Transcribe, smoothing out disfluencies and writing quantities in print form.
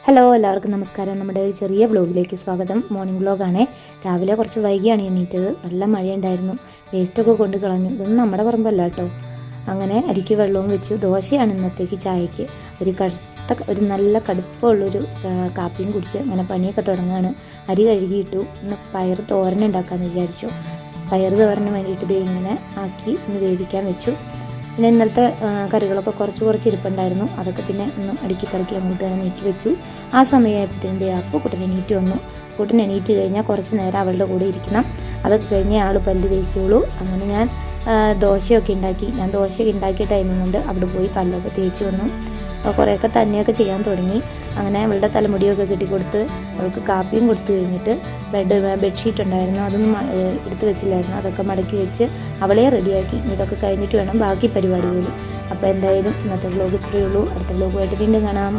Hello, എല്ലാവർക്കും നമസ്കാരം. നമ്മുടെ ഒരു ചെറിയ വ്ലോഗിലേക്ക് സ്വാഗതം. മോർണിംഗ് വ്ലോഗാണേ. രാവിലെ കുറച്ച് വൈകിയാണ് എണീറ്റത്. നല്ല മഴയുണ്ടായിരുന്നു. വേസ്റ്റൊക്കെ കൊണ്ട് കളഞ്ഞു. ഇതൊന്നും നമ്മുടെ പറമ്പല്ല കേട്ടോ. അങ്ങനെ അരിക്ക് വെള്ളവും വെച്ചു. ദോശയാണ് ഇന്നത്തേക്ക് ചായക്ക്. ഒരു നല്ല കടുപ്പമുള്ളൊരു കാപ്പിയും കുടിച്ച് അങ്ങനെ പണിയൊക്കെ തുടങ്ങുകയാണ്. അരി കഴുകിയിട്ടു. ഇന്ന് പയർ തോരൻ ഉണ്ടാക്കാമെന്ന് വിചാരിച്ചു. പയർ തോരന് വേണ്ടിയിട്ട് ഇത് ഇങ്ങനെ ആക്കി ഇന്ന് വേവിക്കാൻ വെച്ചു. പിന്നെ ഇന്നലത്തെ കറികളൊക്കെ കുറച്ച് ഇരിപ്പുണ്ടായിരുന്നു. അതൊക്കെ പിന്നെ ഒന്ന് അടുക്കി പറക്കി അങ്ങോട്ട് തന്നെ നീക്കി വെച്ചു. ആ സമയമായപ്പോഴത്തേൻ്റെ അപ്പോൾ കുട്ടൻ എണീറ്റ് വന്നു. കുട്ടൻ എണീറ്റ് കഴിഞ്ഞാൽ കുറച്ച് നേരം അവളുടെ കൂടെ ഇരിക്കണം. അതൊക്കെ കഴിഞ്ഞേ ആൾ പല്ല് തേക്കുള്ളൂ. അങ്ങനെ ഞാൻ ദോശയൊക്കെ ഉണ്ടാക്കി. ഞാൻ ദോശയൊക്കെ ഉണ്ടാക്കിയ ടൈമിൽ കൊണ്ട് അവിടെ പോയി പല്ലൊക്കെ തേച്ച് വന്നു. കുറേയൊക്കെ തന്നെയൊക്കെ ചെയ്യാൻ തുടങ്ങി. അങ്ങനെ അവളുടെ തലമുടിയൊക്കെ കെട്ടിക്കൊടുത്ത് അവൾക്ക് കാപ്പിയും കൊടുത്തു കഴിഞ്ഞിട്ട് ബെഡ്ഷീറ്റ് ഉണ്ടായിരുന്നു, അതൊന്നും എടുത്ത് വെച്ചില്ലായിരുന്നു. അതൊക്കെ മടക്കി വെച്ച് അവളെ റെഡിയാക്കി. ഇതൊക്കെ കഴിഞ്ഞിട്ട് വേണം ബാക്കി പരിപാടികൾ. അപ്പോൾ എന്തായാലും ഇന്നത്തെ വ്ലോഗ് ഇത്രയേ ഉള്ളൂ. അടുത്ത വ്ലോഗുമായിട്ട് വീണ്ടും കാണാം.